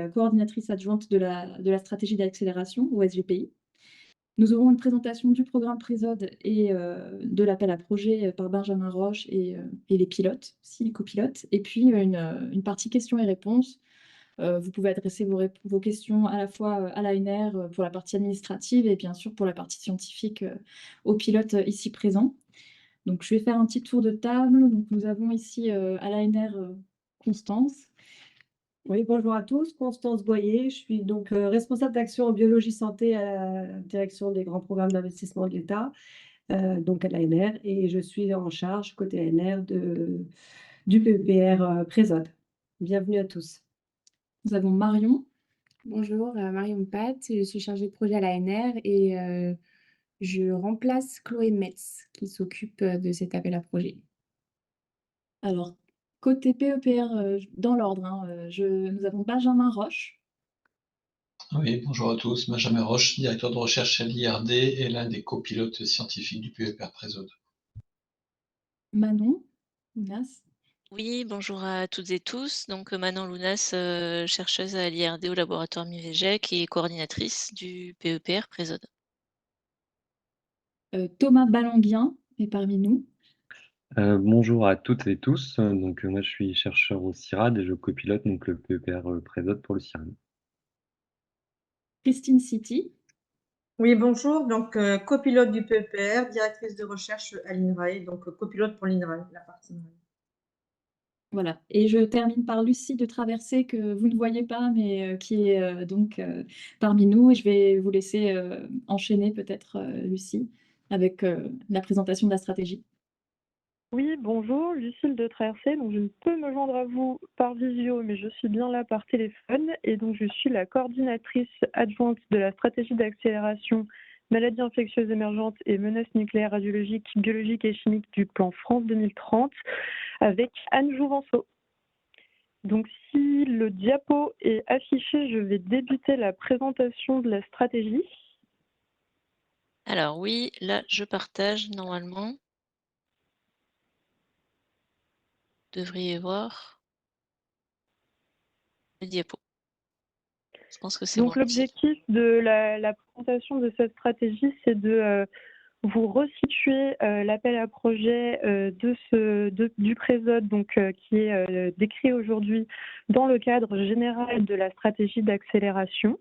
coordinatrice adjointe de la stratégie d'accélération au SGPI. Nous aurons une présentation du programme Présode et de l'appel à projet par Benjamin Roche et les pilotes, aussi les copilotes. Et puis une partie questions et réponses. Vous pouvez adresser vos questions à la fois à l'ANR pour la partie administrative et bien sûr pour la partie scientifique aux pilotes ici présents. Donc je vais faire un petit tour de table. Donc nous avons ici à l'ANR Constance. Oui, bonjour à tous. Constance Boyer, je suis donc responsable d'action en biologie santé à la direction des grands programmes d'investissement de l'État, donc à l'ANR, et je suis en charge côté ANR du PEPR Présode. Bienvenue à tous. Nous avons Marion. Bonjour, Marion Pat, je suis chargée de projet à l'ANR et je remplace Chloé Metz qui s'occupe, de cet appel à projet. Alors, côté PEPR, dans l'ordre, hein, nous avons Benjamin Roche. Oui, bonjour à tous. Benjamin Roche, directeur de recherche à l'IRD et l'un des copilotes scientifiques du PEPR Présode. Manon Lounas. Oui, bonjour à toutes et tous. Donc, Manon Lounas, chercheuse à l'IRD au laboratoire Mivegec et coordinatrice du PEPR Présode. Thomas Balanguien est parmi nous. Bonjour à toutes et tous. Moi, je suis chercheur au CIRAD et je copilote donc le PEPR Présode pour le CIRAD. Christine City. Oui, bonjour. Donc, copilote du PEPR, directrice de recherche à l'INRAE, donc copilote pour l'INRAE, la partie INRAE. Voilà, et je termine par Lucie de Traversée, que vous ne voyez pas, mais qui est donc parmi nous. Et je vais vous laisser enchaîner peut-être, Lucie, avec la présentation de la stratégie. Oui, bonjour, Lucille de Traversée. Donc, je ne peux me joindre à vous par visio, mais je suis bien là par téléphone. Et donc, je suis la coordinatrice adjointe de la stratégie d'accélération maladies infectieuses émergentes et menaces nucléaires, radiologiques, biologiques et chimiques du plan France 2030 avec Anne Jouvenceau. Donc, si le diapo est affiché, je vais débuter la présentation de la stratégie. Alors oui, là, je partage normalement. Vous devriez voir le diapo. Je pense que c'est bon. Donc, l'objectif de la présentation de cette stratégie, c'est de vous resituer l'appel à projet du Présode, qui est décrit aujourd'hui dans le cadre général de la stratégie d'accélération.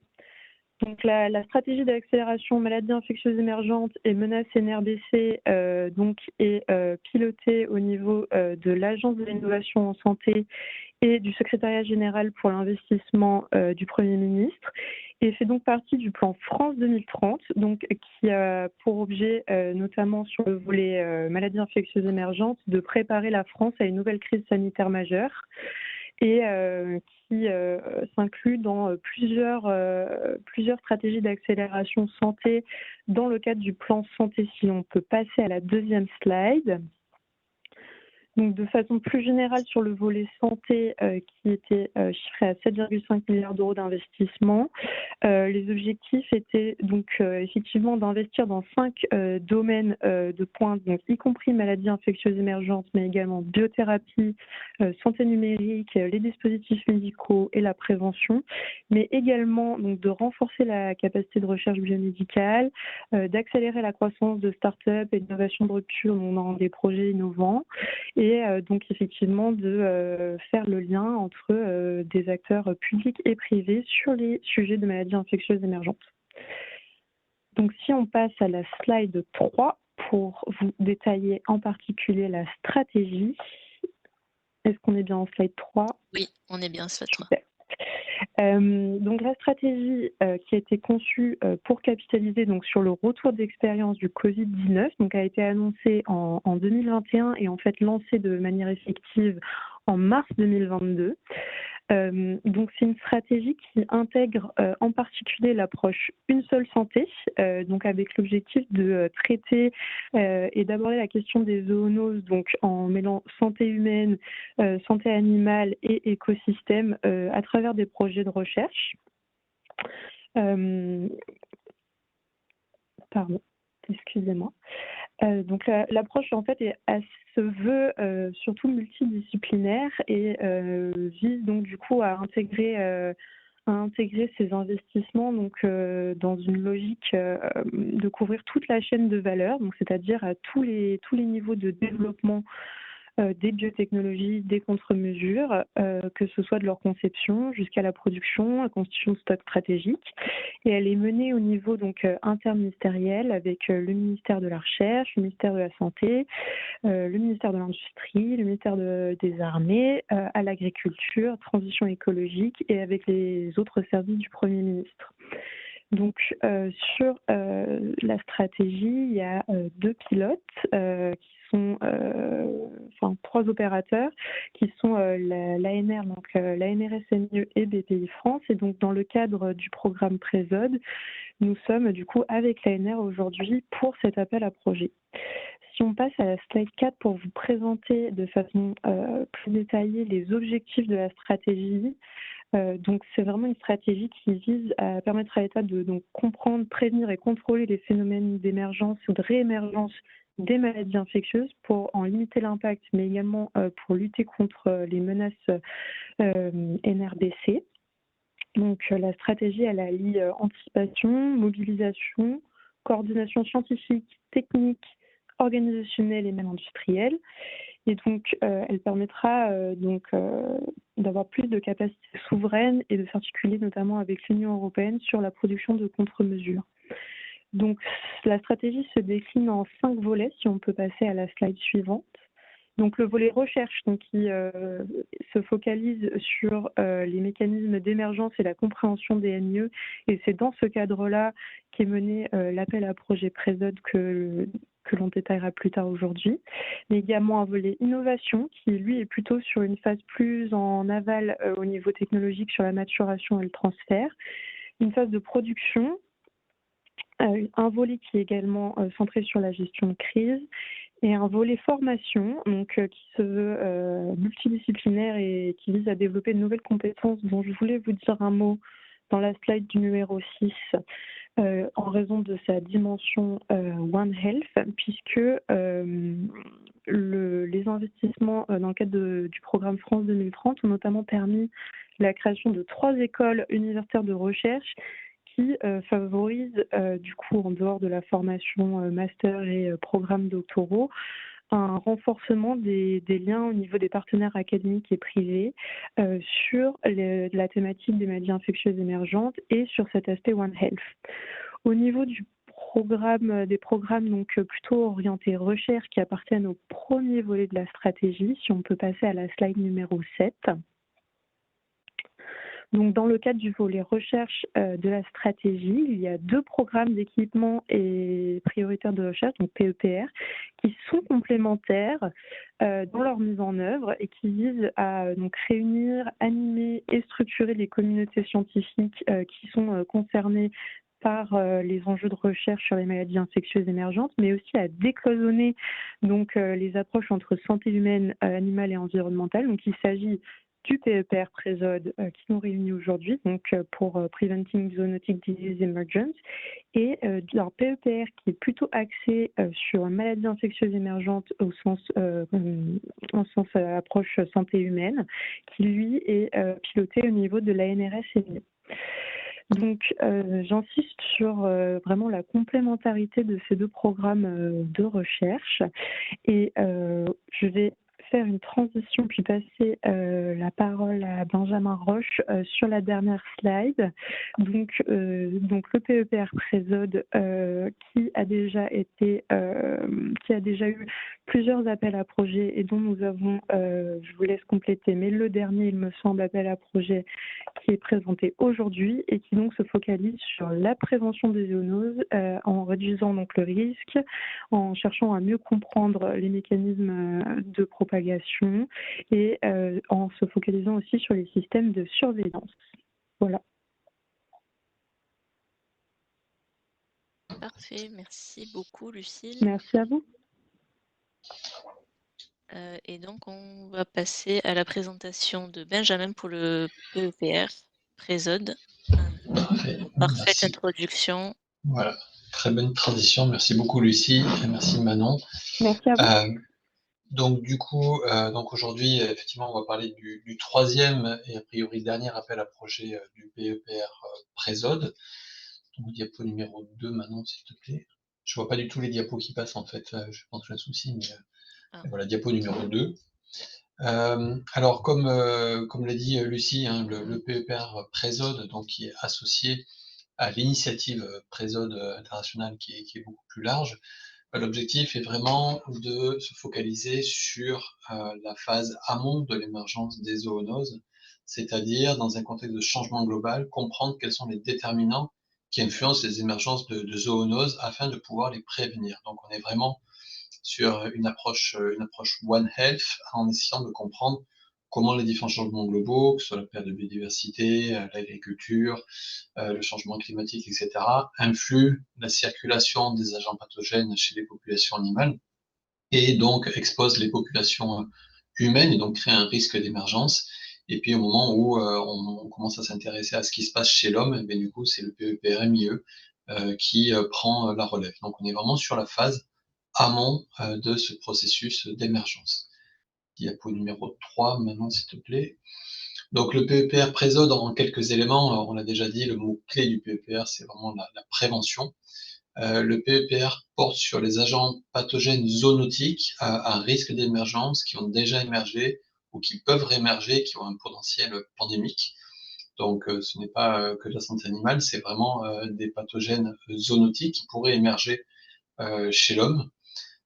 Donc la stratégie d'accélération maladies infectieuses émergentes et menaces NRBC est pilotée au niveau de l'Agence de l'innovation en santé et du secrétariat général pour l'investissement du Premier ministre et fait donc partie du plan France 2030, donc qui a pour objet, notamment sur le volet maladies infectieuses émergentes, de préparer la France à une nouvelle crise sanitaire majeure et qui s'inclut dans plusieurs stratégies d'accélération santé dans le cadre du plan santé. Si on peut passer à la deuxième slide. Donc, de façon plus générale sur le volet santé qui était chiffré à 7,5 milliards d'euros d'investissement, les objectifs étaient donc effectivement d'investir dans 5 domaines de pointe, donc y compris maladies infectieuses émergentes, mais également biothérapie, santé numérique, les dispositifs médicaux et la prévention, mais également donc de renforcer la capacité de recherche biomédicale, d'accélérer la croissance de start-up et d'innovation de rupture dans des projets innovants, et donc effectivement de faire le lien entre des acteurs publics et privés sur les sujets de maladies infectieuses émergentes. Donc si on passe à la slide 3 pour vous détailler en particulier la stratégie. Est-ce qu'on est bien en slide 3? Oui, on est bien slide 3. Super. Donc la stratégie qui a été conçue pour capitaliser donc sur le retour d'expérience du Covid-19 a été annoncée en 2021 et en fait lancée de manière effective en mars 2022. Donc c'est une stratégie qui intègre en particulier l'approche une seule santé, donc avec l'objectif de traiter et d'aborder la question des zoonoses, donc en mêlant santé humaine, santé animale et écosystème à travers des projets de recherche. Pardon, excusez-moi. Donc l'approche en fait se veut surtout multidisciplinaire et vise donc du coup à intégrer intégrer ces investissements donc, dans une logique de couvrir toute la chaîne de valeur, donc c'est-à-dire à tous les niveaux de développement des biotechnologies, des contre-mesures, que ce soit de leur conception jusqu'à la production, la constitution de stock stratégique. Et elle est menée au niveau donc interministériel avec le ministère de la Recherche, le ministère de la Santé, le ministère de l'Industrie, le ministère des Armées, à l'agriculture, transition écologique et avec les autres services du Premier ministre. Donc, sur la stratégie, il y a 2 pilotes qui sont, enfin 3 opérateurs qui sont l'ANR, donc l'ANRSME et BPI France. Et donc, dans le cadre du programme Présode, nous sommes du coup avec l'ANR aujourd'hui pour cet appel à projet. Si on passe à la slide 4 pour vous présenter de façon plus détaillée les objectifs de la stratégie, donc c'est vraiment une stratégie qui vise à permettre à l'État de donc, comprendre, prévenir et contrôler les phénomènes d'émergence ou de réémergence des maladies infectieuses pour en limiter l'impact, mais également pour lutter contre les menaces NRBC. Donc la stratégie, elle allie anticipation, mobilisation, coordination scientifique, technique, organisationnelle et même industrielle. Et donc, elle permettra d'avoir plus de capacités souveraines et de s'articuler notamment avec l'Union européenne sur la production de contre-mesures. Donc, la stratégie se décline en 5 volets, si on peut passer à la slide suivante. Donc, le volet recherche, donc, qui se focalise sur les mécanismes d'émergence et la compréhension des MIE. Et c'est dans ce cadre-là qu'est mené l'appel à projet Présode que l'on détaillera plus tard aujourd'hui, mais également un volet innovation qui, lui, est plutôt sur une phase plus en aval au niveau technologique sur la maturation et le transfert, une phase de production, un volet qui est également centré sur la gestion de crise, et un volet formation donc, qui se veut multidisciplinaire et qui vise à développer de nouvelles compétences dont je voulais vous dire un mot dans la slide du numéro 6. En raison de sa dimension One Health, puisque les investissements dans le cadre du programme France 2030 ont notamment permis la création de 3 écoles universitaires de recherche qui favorisent, du coup, en dehors de la formation master et programmes doctoraux, un renforcement des liens au niveau des partenaires académiques et privés sur la thématique des maladies infectieuses émergentes et sur cet aspect One Health. Au niveau des programmes donc plutôt orientés recherche qui appartiennent au premier volet de la stratégie, si on peut passer à la slide numéro 7. Donc, dans le cadre du volet recherche de la stratégie, il y a 2 programmes d'équipement et prioritaires de recherche, donc PEPR, qui sont complémentaires dans leur mise en œuvre et qui visent à donc, réunir, animer et structurer les communautés scientifiques qui sont concernées par les enjeux de recherche sur les maladies infectieuses émergentes, mais aussi à décloisonner donc, les approches entre santé humaine, animale et environnementale. Donc, il s'agit du PEPR Présode qui nous réunit aujourd'hui, donc pour Preventing Zoonotic Disease Emergence, et d'un PEPR qui est plutôt axé sur maladies infectieuses émergentes au sens approche santé humaine, qui lui est piloté au niveau de l'ANRSME. Donc, j'insiste sur vraiment la complémentarité de ces 2 programmes de recherche et je vais faire une transition puis passer la parole à Benjamin Roche sur la dernière slide. Donc le PEPR Présode qui a déjà eu plusieurs appels à projets et dont nous avons, je vous laisse compléter, mais le dernier, il me semble, appel à projet qui est présenté aujourd'hui et qui donc se focalise sur la prévention des zoonoses en réduisant donc le risque, en cherchant à mieux comprendre les mécanismes de propagation et en se focalisant aussi sur les systèmes de surveillance. Voilà. Parfait, merci beaucoup Lucille. Merci à vous. Et donc on va passer à la présentation de Benjamin pour le PEPR Présode. Parfaite introduction. Voilà, très bonne transition. Merci beaucoup Lucie et merci Manon. Merci à vous. Donc du coup, donc aujourd'hui, effectivement, on va parler du troisième et a priori dernier appel à projet du PEPR Présode. Donc diapo numéro 2 maintenant, s'il te plaît. Je vois pas du tout les diapos qui passent en fait, je pense que j'ai un souci, mais voilà, diapo numéro 2. Alors comme l'a dit Lucie, hein, le PEPR Présode, donc qui est associé à l'initiative Présode internationale qui est beaucoup plus large. L'objectif est vraiment de se focaliser sur la phase amont de l'émergence des zoonoses, c'est-à-dire dans un contexte de changement global, comprendre quels sont les déterminants qui influencent les émergences de zoonoses afin de pouvoir les prévenir. Donc on est vraiment sur une approche One Health en essayant de comprendre comment les différents changements globaux, que ce soit la perte de biodiversité, l'agriculture, le changement climatique, etc., influent la circulation des agents pathogènes chez les populations animales et donc exposent les populations humaines et donc créent un risque d'émergence. Et puis au moment où on commence à s'intéresser à ce qui se passe chez l'homme, ben, du coup c'est le PEPRMIE qui prend la relève. Donc on est vraiment sur la phase amont de ce processus d'émergence. Diapo numéro 3 maintenant s'il te plaît. Donc le PEPR Présode, en quelques éléments, on l'a déjà dit, le mot-clé du PEPR, c'est vraiment la prévention. Le PEPR porte sur les agents pathogènes zoonotiques à risque d'émergence qui ont déjà émergé ou qui peuvent réémerger, qui ont un potentiel pandémique. Donc ce n'est pas que de la santé animale, c'est vraiment des pathogènes zoonotiques qui pourraient émerger chez l'homme.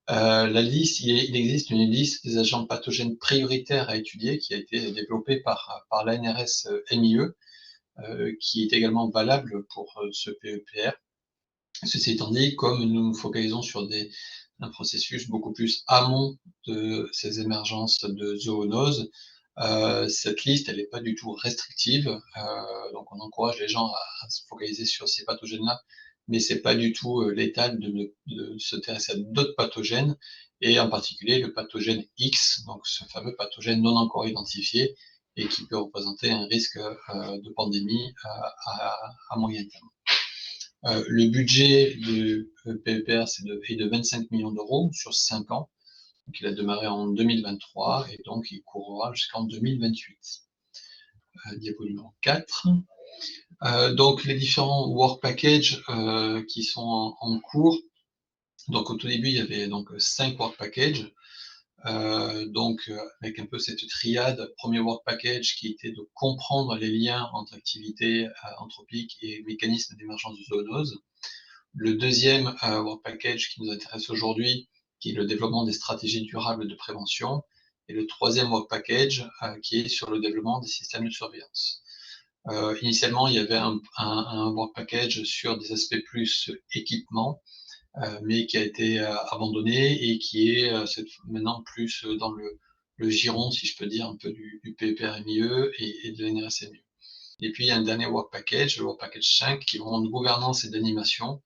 La liste, il existe une liste des agents pathogènes prioritaires à étudier qui a été développée par l'ANRS MIE, qui est également valable pour ce PEPR. Ceci étant dit, comme nous nous focalisons sur un processus beaucoup plus amont de ces émergences de zoonoses, cette liste, elle n'est pas du tout restrictive. Donc on encourage les gens à se focaliser sur ces pathogènes-là, mais c'est pas du tout létal de s'intéresser à d'autres pathogènes, et en particulier le pathogène X, donc ce fameux pathogène non encore identifié et qui peut représenter un risque de pandémie à moyen terme. Le budget du PEPR est de 25 millions d'euros sur 5 ans. Donc, il a démarré en 2023 et donc il courra jusqu'en 2028. Diapo numéro 4. Donc les différents work packages qui sont en cours. Donc au tout début, il y avait donc 5 work packages. Avec un peu cette triade, premier work package qui était de comprendre les liens entre activités anthropiques et mécanismes d'émergence de zoonoses. Le deuxième work package qui nous intéresse aujourd'hui, qui est le développement des stratégies durables de prévention, et le troisième work package qui est sur le développement des systèmes de surveillance. Initialement, il y avait un work package sur des aspects plus équipement, mais qui a été abandonné et qui est maintenant plus dans le giron, si je peux dire, un peu du PEPRMIE et de l'NRSMIE. Et puis, il y a un dernier work package, le work package 5, qui est vraiment de gouvernance et d'animation,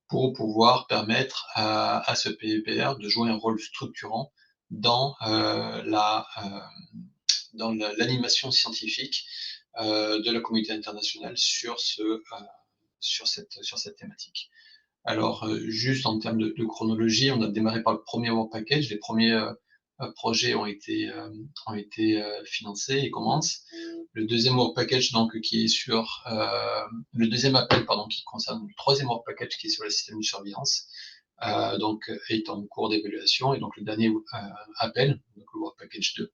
pour pouvoir permettre à ce PEPR de jouer un rôle structurant dans l'animation scientifique de la communauté internationale sur cette thématique. Alors, juste en termes de chronologie, on a démarré par le premier work package. Les premiers projets ont été financés et commencent. Le deuxième work package, donc, qui est sur le deuxième appel, pardon, qui concerne le troisième work package, qui est sur le système de surveillance, donc, est en cours d'évaluation. Et donc, le dernier appel, donc le work package 2,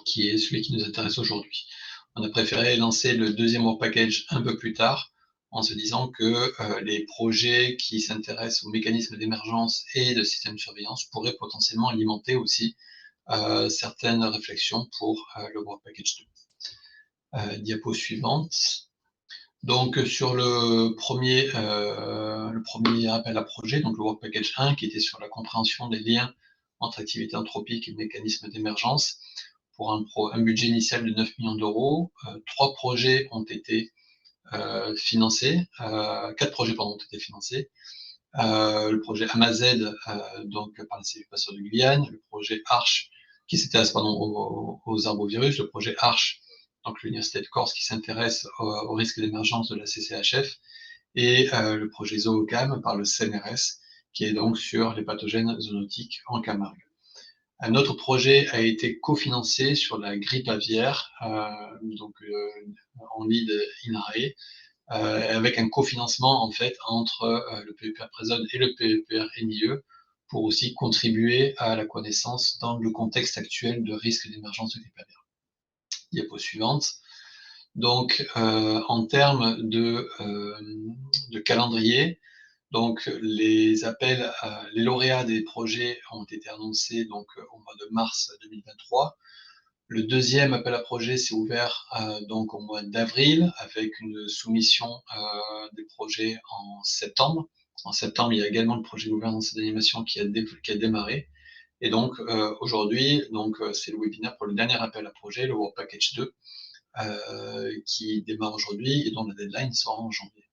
qui est celui qui nous intéresse aujourd'hui. On a préféré lancer le deuxième work package un peu plus tard, en se disant que les projets qui s'intéressent aux mécanismes d'émergence et de système de surveillance pourraient potentiellement alimenter aussi certaines réflexions pour le Work Package 2. Diapo suivante. Donc sur le premier appel à projet, donc le Work Package 1, qui était sur la compréhension des liens entre activités anthropiques et mécanismes d'émergence, pour un budget initial de 9 millions d'euros. 3 projets ont été financés, 4 projets ont été financés. Le projet AMAZ, donc par la cellule Pasteur de Guyane, le projet ARCH, qui s'intéresse aux arbovirus, le projet ARCH, donc l'Université de Corse, qui s'intéresse au risque d'émergence de la CCHF, et le projet ZooCam par le CNRS, qui est donc sur les pathogènes zoonotiques en Camargue. Un autre projet a été cofinancé sur la grippe aviaire, donc en lead INRAE, avec un cofinancement en fait entre le PEPR Présode et le PEPR MIE pour aussi contribuer à la connaissance dans le contexte actuel de risque d'émergence de grippe aviaire. Diapo suivante. Donc, en termes de calendrier, donc les appels, les lauréats des projets ont été annoncés donc au mois de mars 2023. Le deuxième appel à projet s'est ouvert donc au mois d'avril avec une soumission des projets en septembre. En septembre, il y a également le projet gouvernance et d'animation qui a démarré. Et donc aujourd'hui, donc c'est le webinaire pour le dernier appel à projet, le Work Package 2, qui démarre aujourd'hui et dont la deadline sera en janvier.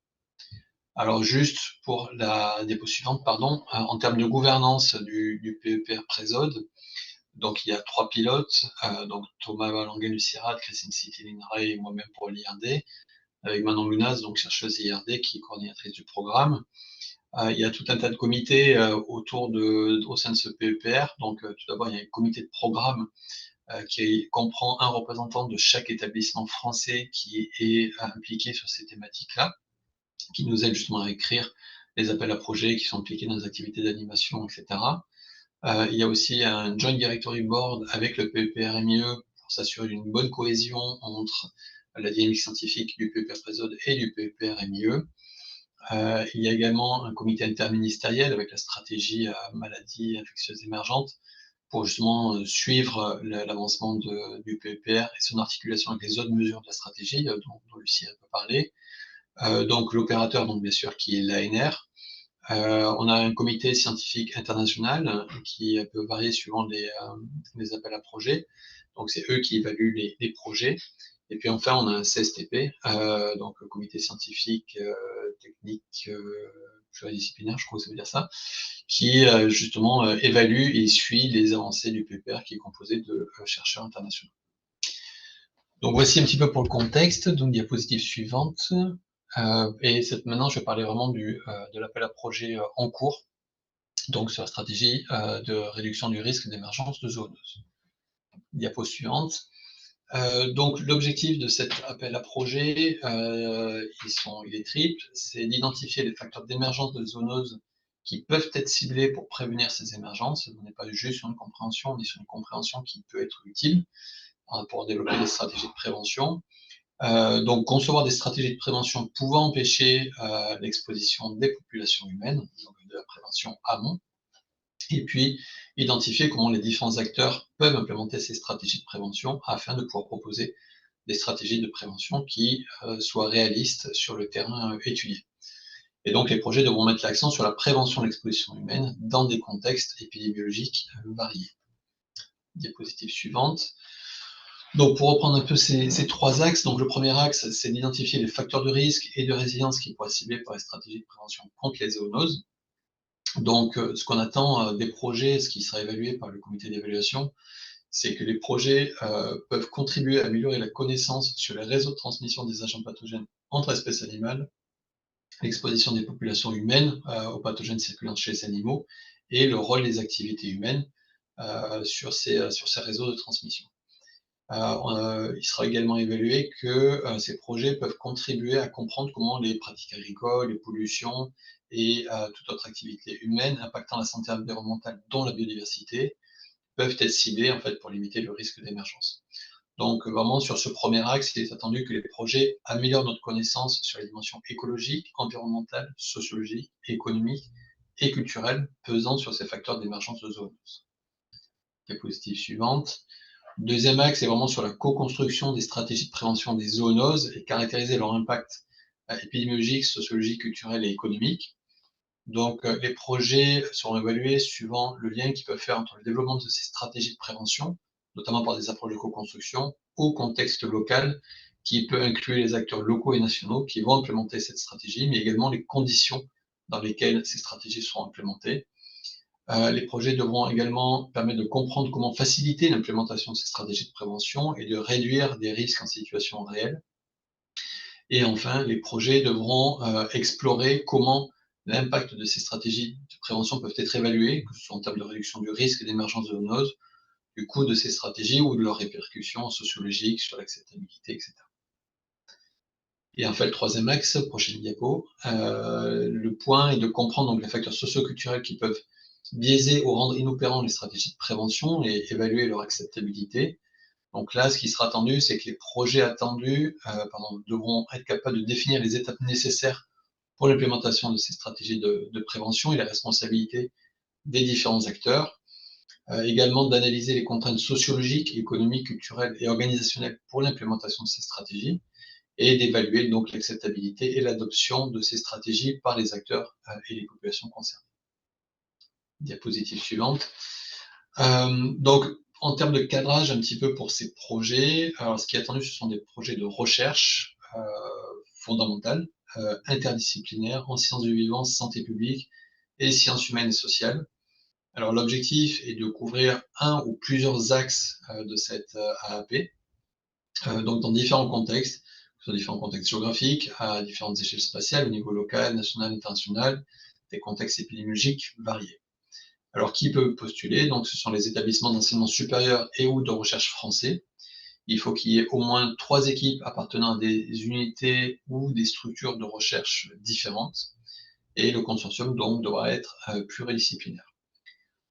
Alors juste pour la diapo suivante, pardon, en termes de gouvernance du PEPR Présode, donc il y a 3 pilotes, donc Thomas Valanguet du CIRAD, Christine City-Linray et moi-même pour l'IRD, avec Manon Lunas, donc chercheuse IRD qui est coordinatrice du programme. Il y a tout un tas de comités au sein de ce PEPR. Donc tout d'abord, il y a un comité de programme qui comprend un représentant de chaque établissement français qui est impliqué sur ces thématiques-là, qui nous aide justement à écrire les appels à projets qui sont impliqués dans les activités d'animation, etc. Il y a aussi un Joint Directory Board avec le PEPR MIE pour s'assurer d'une bonne cohésion entre la dynamique scientifique du PEPR Présode et du PEPR MIE. Il y a également un comité interministériel avec la stratégie maladies infectieuses émergentes pour justement suivre l'avancement du PEPR et son articulation avec les autres mesures de la stratégie dont Lucie a parlé. Donc l'opérateur, donc bien sûr, qui est l'ANR. On a un comité scientifique international qui peut varier suivant les appels à projets. Donc c'est eux qui évaluent les projets. Et puis enfin, on a un CSTP, donc le comité scientifique, technique, pluridisciplinaire, je crois que ça veut dire ça, qui justement évalue et suit les avancées du PEPR qui est composé de chercheurs internationaux. Donc voici un petit peu pour le contexte, donc diapositive suivante. Et maintenant, je vais parler vraiment de l'appel à projet en cours, donc sur la stratégie de réduction du risque d'émergence de zoonoses. Diapo suivante. Donc l'objectif de cet appel à projet, il est triple, c'est d'identifier les facteurs d'émergence de zoonoses qui peuvent être ciblés pour prévenir ces émergences. On n'est pas juste sur une compréhension, on est sur une compréhension qui peut être utile pour développer des stratégies de prévention. Donc concevoir des stratégies de prévention pouvant empêcher l'exposition des populations humaines, donc de la prévention amont, et puis identifier comment les différents acteurs peuvent implémenter ces stratégies de prévention afin de pouvoir proposer des stratégies de prévention qui soient réalistes sur le terrain étudié. Et donc les projets devront mettre l'accent sur la prévention de l'exposition humaine dans des contextes épidémiologiques variés. Diapositive suivante. Donc pour reprendre un peu ces 3 axes, donc le premier axe, c'est d'identifier les facteurs de risque et de résilience qui pourraient être ciblés par les stratégies de prévention contre les zoonoses. Donc ce qu'on attend des projets, ce qui sera évalué par le comité d'évaluation, c'est que les projets peuvent contribuer à améliorer la connaissance sur les réseaux de transmission des agents pathogènes entre espèces animales, l'exposition des populations humaines aux pathogènes circulant chez les animaux et le rôle des activités humaines sur ces réseaux de transmission. Il sera également évalué que ces projets peuvent contribuer à comprendre comment les pratiques agricoles, les pollutions et toute autre activité humaine impactant la santé environnementale, dont la biodiversité, peuvent être ciblées en fait, pour limiter le risque d'émergence. Donc vraiment sur ce premier axe, il est attendu que les projets améliorent notre connaissance sur les dimensions écologiques, environnementales, sociologiques, économiques et culturelles pesant sur ces facteurs d'émergence de zoonoses. Diapositive suivante. Deuxième axe, c'est vraiment sur la co-construction des stratégies de prévention des zoonoses et caractériser leur impact épidémiologique, sociologique, culturel et économique. Donc les projets seront évalués suivant le lien qu'ils peuvent faire entre le développement de ces stratégies de prévention, notamment par des approches de co-construction, au contexte local, qui peut inclure les acteurs locaux et nationaux qui vont implémenter cette stratégie, mais également les conditions dans lesquelles ces stratégies seront implémentées. Les projets devront également permettre de comprendre comment faciliter l'implémentation de ces stratégies de prévention et de réduire des risques en situation réelle. Et enfin, les projets devront explorer comment l'impact de ces stratégies de prévention peuvent être évaluées, que ce soit en termes de réduction du risque d'émergence de zoonoses, du coût de ces stratégies ou de leurs répercussions sociologiques sur l'acceptabilité, etc. Et en fait, le troisième axe, prochaine diapo, le point est de comprendre donc les facteurs socioculturels qui peuvent biaiser ou rendre inopérants les stratégies de prévention et évaluer leur acceptabilité. Donc là, ce qui sera attendu, c'est que les projets attendus devront être capables de définir les étapes nécessaires pour l'implémentation de ces stratégies de prévention et la responsabilité des différents acteurs. Également d'analyser les contraintes sociologiques, économiques, culturelles et organisationnelles pour l'implémentation de ces stratégies et d'évaluer donc l'acceptabilité et l'adoption de ces stratégies par les acteurs et les populations concernées. Diapositive suivante. Donc, en termes de cadrage un petit peu pour ces projets, alors ce qui est attendu, ce sont des projets de recherche fondamentale, interdisciplinaires en sciences du vivant, santé publique et sciences humaines et sociales. Alors l'objectif est de couvrir un ou plusieurs axes de cette AAP, donc dans différents contextes, sur différents contextes géographiques, à différentes échelles spatiales, au niveau local, national, international, des contextes épidémiologiques variés. Alors, qui peut postuler? Donc, ce sont les établissements d'enseignement supérieur et ou de recherche français. Il faut qu'il y ait au moins 3 équipes appartenant à des unités ou des structures de recherche différentes. Et le consortium, donc, devra être pluridisciplinaire.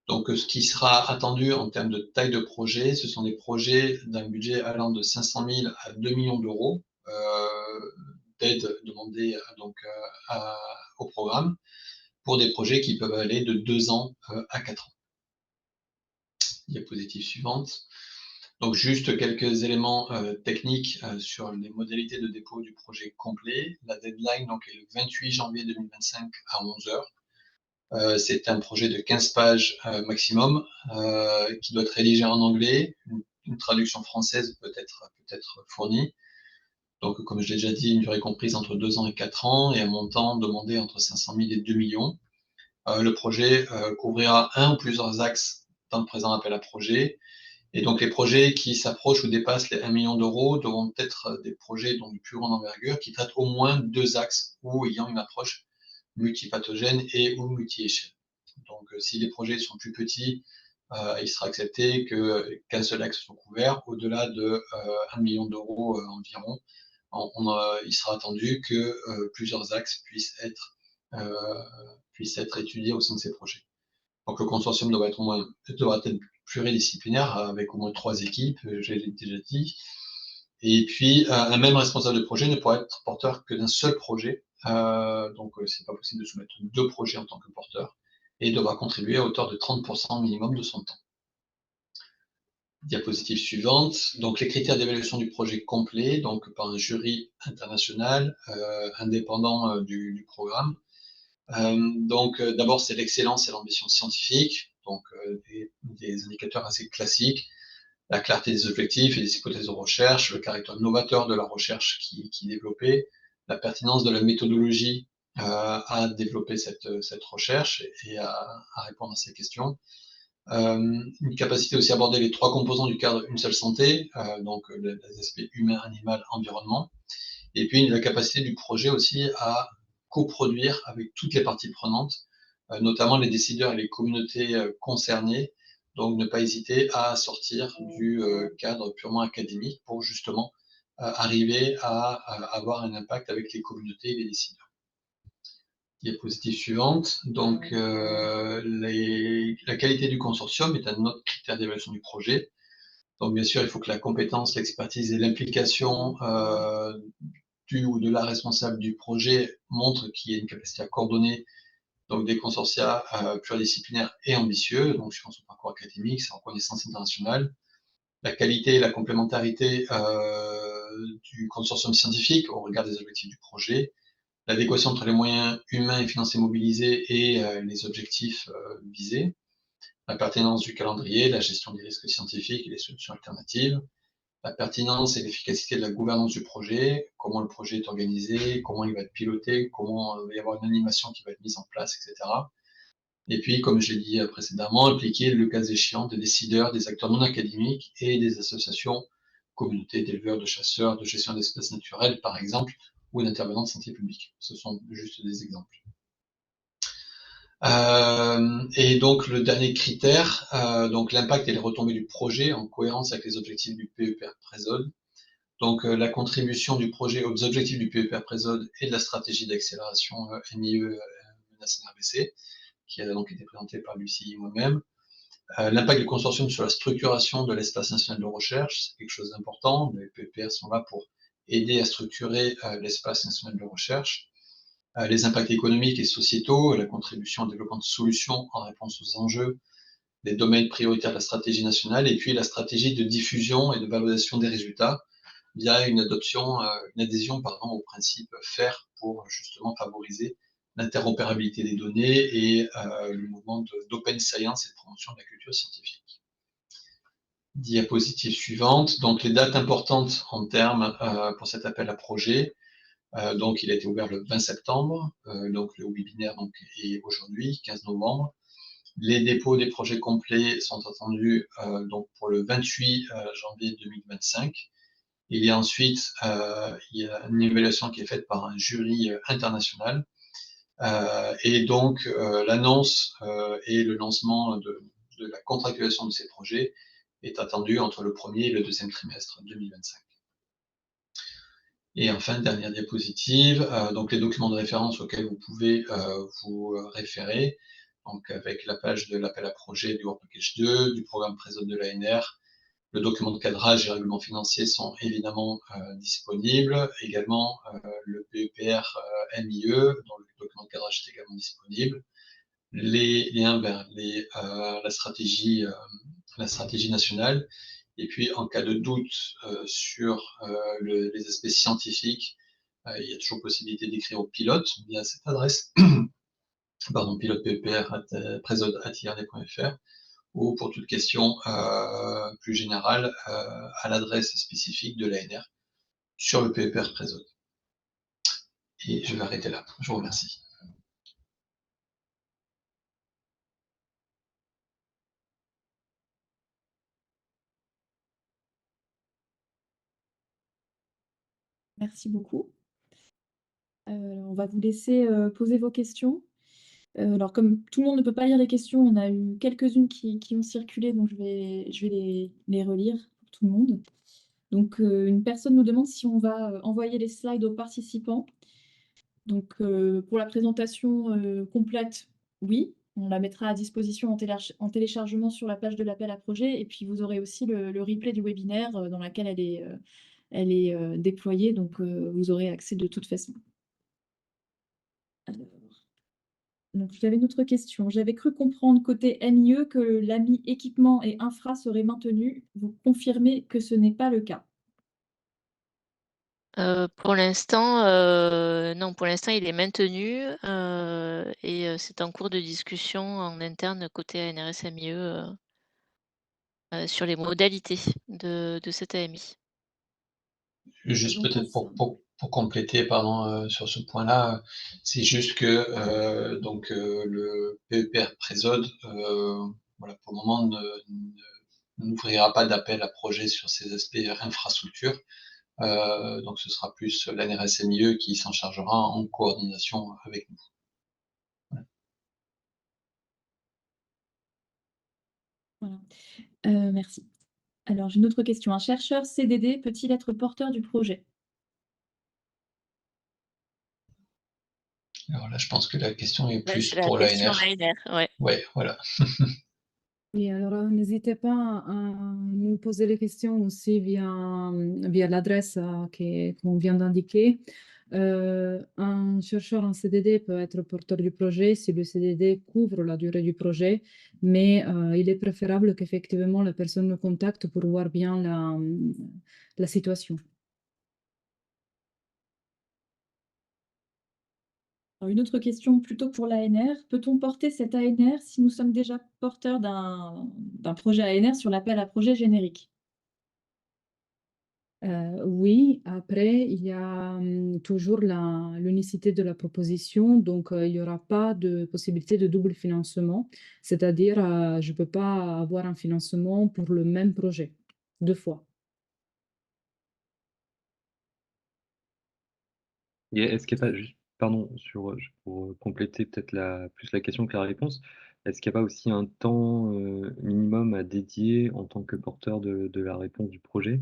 Donc, ce qui sera attendu en termes de taille de projet, ce sont des projets d'un budget allant de 500 000 à 2 millions d'euros d'aide demandée au programme, pour des projets qui peuvent aller de 2 ans à 4 ans. Diapositive suivante. Donc juste quelques éléments techniques sur les modalités de dépôt du projet complet. La deadline donc, est le 28 janvier 2025 à 11 h. C'est un projet de 15 pages maximum qui doit être rédigé en anglais. Une traduction française peut être fournie. Donc, comme je l'ai déjà dit, une durée comprise entre 2 ans et 4 ans et un montant demandé entre 500 000 et 2 millions. Le projet couvrira un ou plusieurs axes dans le présent appel à projet. Et donc, les projets qui s'approchent ou dépassent les 1 million d'euros devront être des projets de plus grande envergure qui traitent au moins 2 axes ou ayant une approche multipathogène et ou multi-échelle. Donc, si les projets sont plus petits, il sera accepté qu'un seul axe soit couvert. Au-delà de 1 million d'euros environ, il sera attendu que plusieurs axes puissent être étudiés au sein de ces projets. Donc le consortium devra être pluridisciplinaire avec au moins 3 équipes, j'ai déjà dit. Et puis un même responsable de projet ne pourra être porteur que d'un seul projet. Donc c'est pas possible de soumettre 2 projets en tant que porteur et devra contribuer à hauteur de 30% minimum de son temps. Diapositive suivante. Donc les critères d'évaluation du projet complet, donc par un jury international indépendant du programme. Donc d'abord c'est l'excellence et l'ambition scientifique, donc des indicateurs assez classiques, la clarté des objectifs et des hypothèses de recherche, le caractère novateur de la recherche qui est développée, la pertinence de la méthodologie à développer cette recherche et à répondre à ces questions. Une capacité aussi à aborder les 3 composants du cadre Une seule santé, donc les aspects humain, animal, environnement, et puis la capacité du projet aussi à coproduire avec toutes les parties prenantes, notamment les décideurs et les communautés concernées, donc ne pas hésiter à sortir du cadre purement académique pour justement arriver à avoir un impact avec les communautés et les décideurs. Diapositive suivante. Donc, la qualité du consortium est un autre critère d'évaluation du projet. Donc, bien sûr, il faut que la compétence, l'expertise et l'implication du ou de la responsable du projet montrent qu'il y a une capacité à coordonner donc des consortia pluridisciplinaires et ambitieux, donc suivant son parcours académique, sa reconnaissance internationale, la qualité et la complémentarité du consortium scientifique au regard des objectifs du projet, l'adéquation entre les moyens humains et financiers mobilisés et les objectifs visés, la pertinence du calendrier, la gestion des risques scientifiques et les solutions alternatives, la pertinence et l'efficacité de la gouvernance du projet, comment le projet est organisé, comment il va être piloté, comment il va y avoir une animation qui va être mise en place, etc. Et puis, comme je l'ai dit précédemment, impliquer le cas échéant des décideurs, des acteurs non académiques et des associations, communautés d'éleveurs, de chasseurs, de gestion d'espèces naturelles, par exemple, ou d'intervenants de santé publique. Ce sont juste des exemples. Et donc le dernier critère, donc l'impact et les retombées du projet en cohérence avec les objectifs du PEPR Présode. Donc la contribution du projet aux objectifs du PEPR Présode et de la stratégie d'accélération MIE menace NRBC, qui a donc été présentée par Lucie et moi-même. L'impact du consortium sur la structuration de l'espace national de recherche, c'est quelque chose d'important. Les PEPR sont là pour aider à structurer l'espace national de recherche. Les impacts économiques et sociétaux, la contribution au développement de solutions en réponse aux enjeux, les domaines prioritaires de la stratégie nationale, et puis la stratégie de diffusion et de valorisation des résultats via une adhésion au principe FAIR pour justement favoriser l'interopérabilité des données et le mouvement d'open science et de promotion de la culture scientifique. Diapositive suivante. Donc les dates importantes en termes pour cet appel à projet. Donc, il a été ouvert le 20 septembre, donc le webinaire est aujourd'hui, 15 novembre. Les dépôts des projets complets sont attendus donc pour le 28 janvier 2025. Il y a ensuite une évaluation qui est faite par un jury international. Et donc, l'annonce et le lancement de la contractualisation de ces projets est attendu entre le premier et le deuxième trimestre 2025. Et enfin, dernière diapositive, donc les documents de référence auxquels vous pouvez vous référer, donc avec la page de l'appel à projet du Work Package 2, du programme Présode de l'ANR, le document de cadrage et règlement financier sont évidemment disponibles, également le PEPR MIE, dont le document de cadrage est également disponible, les liens vers la stratégie nationale. Et puis, en cas de doute sur les aspects scientifiques, il y a toujours possibilité d'écrire au pilote via cette adresse, pardon, pilote.ppr@presode.ird.fr, ou pour toute question plus générale à l'adresse spécifique de l'ANR sur le PEPR Présode. Et je vais arrêter là. Je vous remercie. Merci beaucoup. On va vous laisser poser vos questions. Alors, comme tout le monde ne peut pas lire les questions, on a eu quelques-unes qui ont circulé, donc je vais les relire pour tout le monde. Donc, une personne nous demande si on va envoyer les slides aux participants. Donc, pour la présentation complète, oui, on la mettra à disposition en téléchargement sur la page de l'appel à projet. Et puis, vous aurez aussi le replay du webinaire dans laquelle elle est déployée, donc vous aurez accès de toute façon. Alors, donc j'avais une autre question. J'avais cru comprendre côté MIE que l'AMI équipement et infra serait maintenu. Vous confirmez que ce n'est pas le cas? Pour l'instant, non, pour l'instant, il est maintenu et c'est en cours de discussion en interne côté ANRS-MIE sur les modalités de cette AMI. Juste Donc, peut-être pour compléter, pardon, sur ce point-là, c'est juste que donc le PEPR Présode, voilà, pour le moment, n'ouvrira pas d'appel à projet sur ces aspects infrastructure. Donc ce sera plus l'ANRS-MIE qui s'en chargera en coordination avec nous. voilà. Merci. Alors, j'ai une autre question. Un chercheur CDD peut-il être porteur du projet? Alors là, je pense que la question est Là, plus c'est la pour question l'ANR. ANR, ouais. Ouais, voilà. Oui, alors n'hésitez pas à nous poser les questions aussi via l'adresse qu'on vient d'indiquer. Un chercheur en CDD peut être porteur du projet si le CDD couvre la durée du projet, mais il est préférable qu'effectivement la personne nous contacte pour voir bien la situation. Alors, une autre question plutôt pour l'ANR. Peut-on porter cet ANR si nous sommes déjà porteurs d'un projet ANR sur l'appel à projet générique? Oui, après, il y a toujours l'unicité de la proposition, donc il n'y aura pas de possibilité de double financement, c'est-à-dire je ne peux pas avoir un financement pour le même projet deux fois. Et est-ce qu'il n'y a pas juste pardon, pour compléter peut-être plus la question que la réponse, est-ce qu'il n'y a pas aussi un temps, minimum à dédier en tant que porteur de la réponse du projet?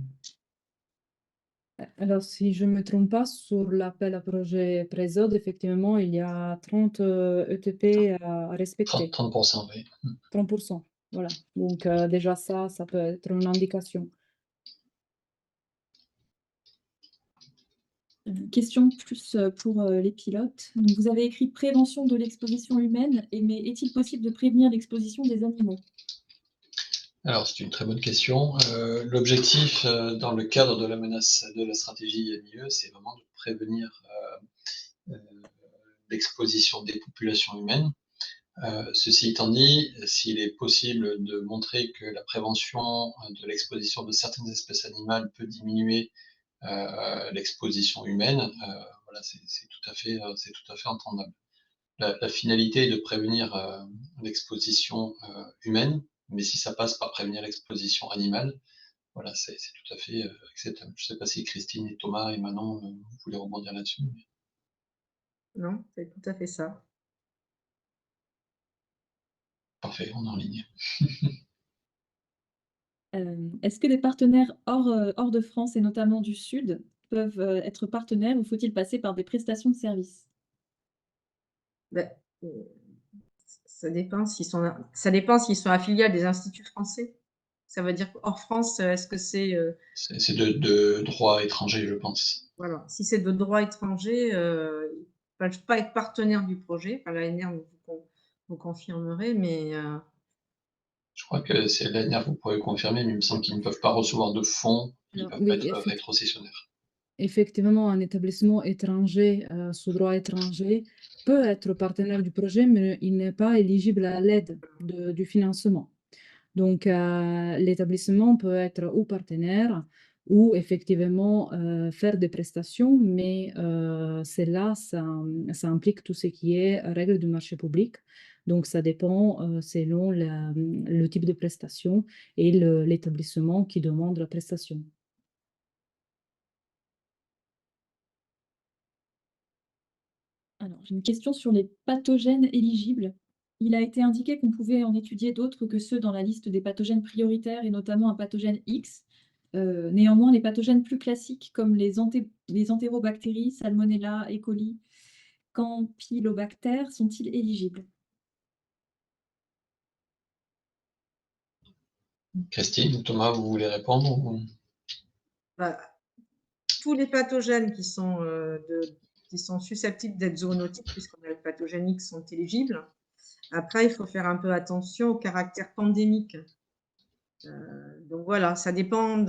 Alors, si je ne me trompe pas, sur l'appel à projet Présode, effectivement, il y a 30 ETP à respecter. 30%, oui. 30%. Voilà. Donc, déjà ça peut être une indication. Question plus pour les pilotes. Donc, vous avez écrit prévention de l'exposition humaine, mais est-il possible de prévenir l'exposition des animaux? Alors, c'est une très bonne question. L'objectif, dans le cadre de la menace de la stratégie MIE, c'est vraiment de prévenir l'exposition des populations humaines. Ceci étant dit, s'il est possible de montrer que la prévention de l'exposition de certaines espèces animales peut diminuer l'exposition humaine, voilà, c'est tout à fait entendable. La finalité est de prévenir l'exposition humaine, mais si ça passe par prévenir l'exposition animale, voilà, c'est tout à fait acceptable. Je ne sais pas si Christine et Thomas et Manon vous voulez rebondir là-dessus. Non, c'est tout à fait ça. Parfait, on est en ligne. Est-ce que les partenaires hors de France et notamment du Sud peuvent être partenaires ou faut-il passer par des prestations de services? Ben, ça dépend s'ils sont affiliés à des instituts français. Ça veut dire hors France, est-ce que c'est C'est de droit étranger, je pense. voilà, si c'est de droit étranger, ils ne peuvent pas être partenaires du projet. Enfin, l'ANR vous confirmerez, mais Je crois que c'est l'ANR, vous pourrez confirmer, mais il me semble qu'ils ne peuvent pas recevoir de fonds, ils ne Alors, peuvent pas oui, être rétrocessionnaires. effectivement, un établissement étranger, sous droit étranger, peut être partenaire du projet, mais il n'est pas éligible à l'aide du financement. Donc, l'établissement peut être ou partenaire ou effectivement faire des prestations, mais celle-là, ça implique tout ce qui est règles du marché public. Donc, ça dépend selon le type de prestation et l'établissement qui demande la prestation. Alors, j'ai une question sur les pathogènes éligibles. Il a été indiqué qu'on pouvait en étudier d'autres que ceux dans la liste des pathogènes prioritaires et notamment un pathogène X. Néanmoins, les pathogènes plus classiques comme les entérobactéries, Salmonella, E. coli, Campylobacter sont-ils éligibles? Christine ou Thomas, vous voulez répondre bah, tous les pathogènes qui sont susceptibles d'être zoonotiques, puisqu'on a le pathogène X, sont éligibles. Après, il faut faire un peu attention au caractère pandémique. Donc voilà, ça dépend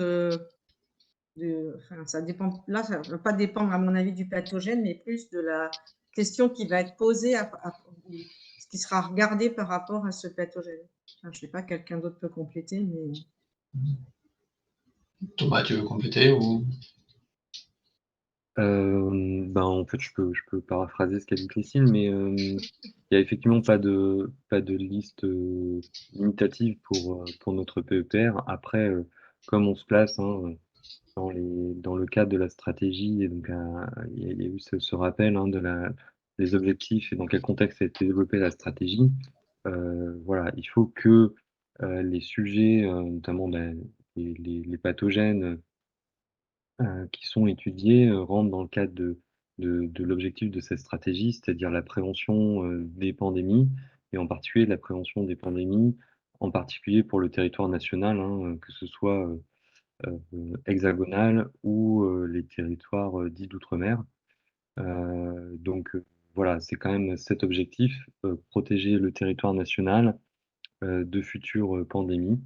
ça dépend, là, ça ne va pas dépendre, à mon avis, du pathogène, mais plus de la question qui va être posée, ce qui sera regardé par rapport à ce pathogène. Enfin, je ne sais pas, quelqu'un d'autre peut compléter, mais... Thomas, tu veux compléter ou... En fait, je peux paraphraser ce qu'a dit Christine, mais il y a effectivement pas de liste limitative pour notre PEPR. Après, comme on se place dans le cadre de la stratégie, et donc il y a eu ce rappel des objectifs et dans quel contexte a été développée la stratégie. Voilà, il faut que les sujets, notamment les pathogènes qui sont étudiés rentrent dans le cadre de l'objectif de cette stratégie, c'est-à-dire la prévention des pandémies, et en particulier la prévention des pandémies, en particulier pour le territoire national, que ce soit hexagonal ou les territoires dits d'outre-mer. Voilà, c'est quand même cet objectif, protéger le territoire national de futures pandémies.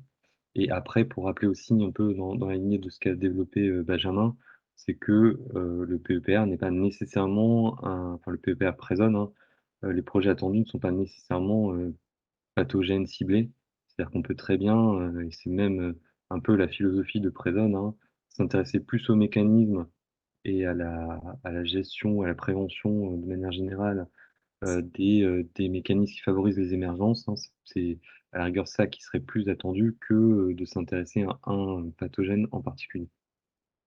Et après, pour rappeler aussi un peu dans la lignée de ce qu'a développé Benjamin, c'est que le PEPR n'est pas nécessairement enfin le PEPR Présode, les projets attendus ne sont pas nécessairement pathogènes ciblés. C'est-à-dire qu'on peut très bien, et c'est même un peu la philosophie de Présode, s'intéresser plus aux mécanismes et à la gestion, à la prévention de manière générale des mécanismes qui favorisent les émergences, c'est à la rigueur ça qui serait plus attendu que de s'intéresser à un pathogène en particulier.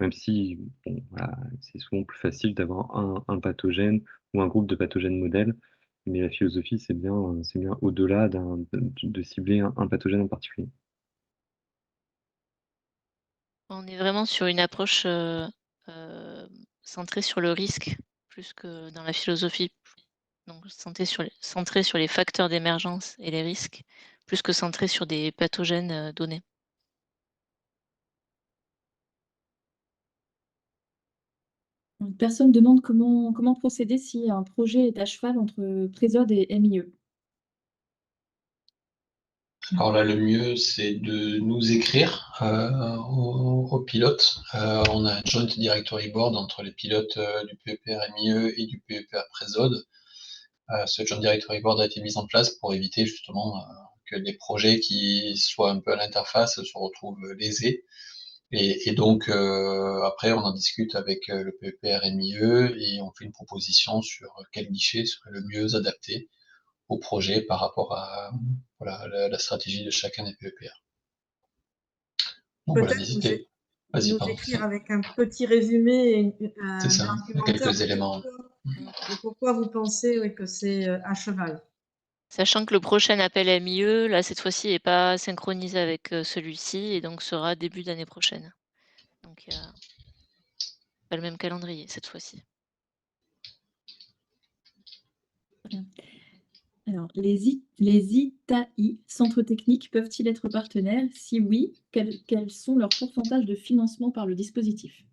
même si bon, voilà, c'est souvent plus facile d'avoir un pathogène ou un groupe de pathogènes modèles, mais la philosophie, c'est bien au-delà de cibler un pathogène en particulier. On est vraiment sur une approche centrée sur le risque, plus que dans la philosophie. Donc centré sur les facteurs d'émergence et les risques, plus que centré sur des pathogènes donnés. Une personne demande comment procéder si un projet est à cheval entre Présode et MIE. Alors là, le mieux, c'est de nous écrire aux pilotes. On a un joint directory board entre les pilotes du PEPR MIE et du PEPR Présode. Ce joint directory board a été mis en place pour éviter justement que des projets qui soient un peu à l'interface se retrouvent lésés. Et donc, après, on en discute avec le PEPR MIE et on fait une proposition sur quel guichet serait le mieux adapté au projet par rapport à voilà, la stratégie de chacun des PEPR. Donc voilà, Peut-être n'hésitez. Vas-y, nous pardon. écrire avec un petit résumé, C'est un ça, argumentaire quelques éléments. de pourquoi vous pensez que c'est à cheval. Sachant que le prochain appel MIE, là, cette fois-ci, n'est pas synchronisé avec celui-ci et donc sera début d'année prochaine. Donc, il n'y a pas le même calendrier cette fois-ci. Alors, les ITAI, centres techniques, peuvent-ils être partenaires? Si oui, quels sont leurs pourcentages de financement par le dispositif?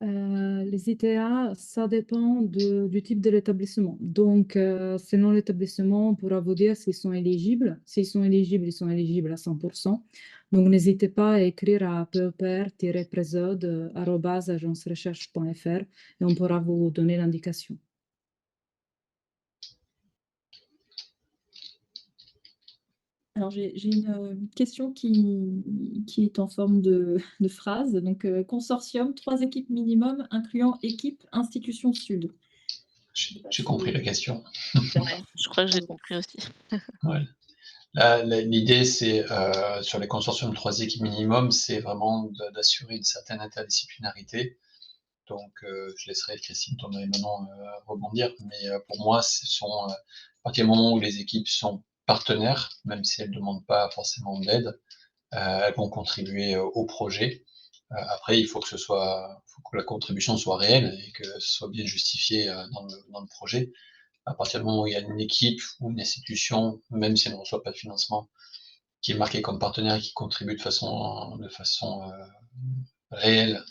Les ITA, ça dépend du type de l'établissement. Donc, selon l'établissement, on pourra vous dire s'ils sont éligibles. S'ils sont éligibles, ils sont éligibles à 100%. Donc, n'hésitez pas à écrire à pepr-presode@agencerecherche.fr et on pourra vous donner l'indication. Alors, j'ai une question qui est en forme de phrase. Donc, consortium, 3 équipes minimum, incluant équipe institution sud. J'ai compris la question. Ouais, je crois que j'ai compris aussi. Ouais. L'idée, c'est sur les consortiums 3 équipes minimum, c'est vraiment d'assurer une certaine interdisciplinarité. Donc, je laisserai Christine, Thomas et Manon rebondir. Mais pour moi, ce sont à partir du moment où les équipes sont partenaires, même si elles ne demandent pas forcément d'aide, elles vont contribuer au projet. Après, il faut que la contribution soit réelle et que ce soit bien justifié dans le projet. À partir du moment où il y a une équipe ou une institution, même si elle ne reçoit pas de financement, qui est marquée comme partenaire et qui contribue de façon réelle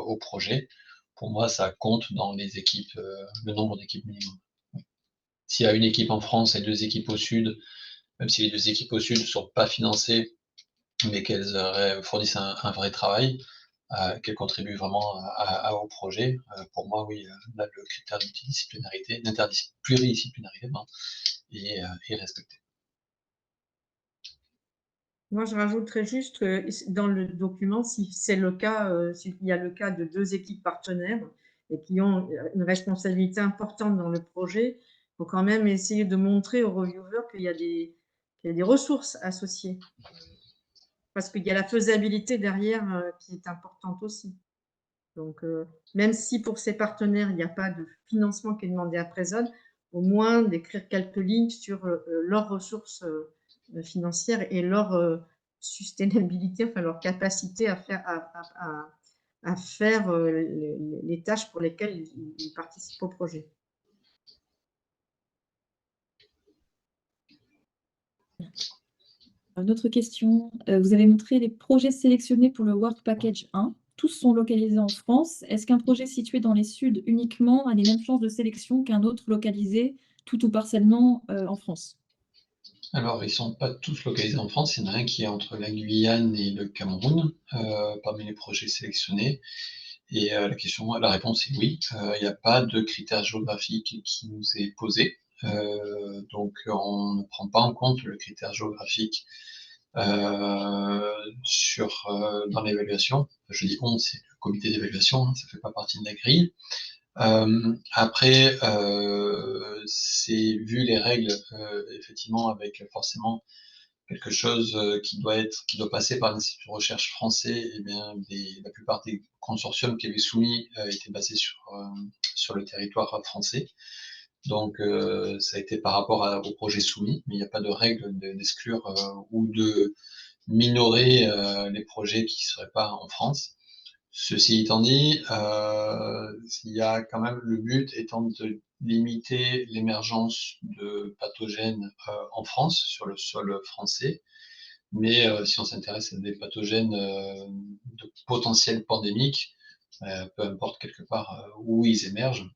au projet, pour moi, ça compte dans les équipes, le nombre d'équipes minimum. S'il y a une équipe en France et 2 équipes au sud, même si les 2 équipes au sud ne sont pas financées, mais qu'elles fournissent un vrai travail, qu'elles contribuent vraiment au projet, pour moi, oui, là, le critère d'interdisciplinarité est respecté. Moi, je rajouterais juste que dans le document, si c'est le cas, s'il y a le cas de 2 équipes partenaires et qui ont une responsabilité importante dans le projet, il faut quand même essayer de montrer aux reviewers qu'il y a des ressources associées. Parce qu'il y a la faisabilité derrière qui est importante aussi. Donc, même si pour ces partenaires, il n'y a pas de financement qui est demandé à Présode, au moins d'écrire quelques lignes sur leurs ressources financières et leur sustainabilité, enfin leur capacité à faire les tâches pour lesquelles ils participent au projet. Une autre question. Vous avez montré les projets sélectionnés pour le Work Package 1. Tous sont localisés en France. Est-ce qu'un projet situé dans les Suds uniquement a les mêmes chances de sélection qu'un autre localisé tout ou partiellement en France? Alors, ils ne sont pas tous localisés en France. Il y en a un qui est entre la Guyane et le Cameroun, parmi les projets sélectionnés. Et la réponse est oui. Il n'y a pas de critère géographique qui nous est posé. Donc, on ne prend pas en compte le critère géographique dans l'évaluation. Je dis on, c'est le comité d'évaluation, hein, ça ne fait pas partie de la grille. Après, c'est vu les règles, effectivement, avec forcément quelque chose qui doit passer par l'Institut de recherche français, eh bien, la plupart des consortiums qui avaient soumis étaient basés sur le territoire français. Donc, ça a été par rapport au projet soumis, mais il n'y a pas de règle d'exclure ou de minorer les projets qui ne seraient pas en France. Ceci étant dit, il y a quand même le but étant de limiter l'émergence de pathogènes en France, sur le sol français. Mais si on s'intéresse à des pathogènes de potentiel pandémique, peu importe quelque part où ils émergent,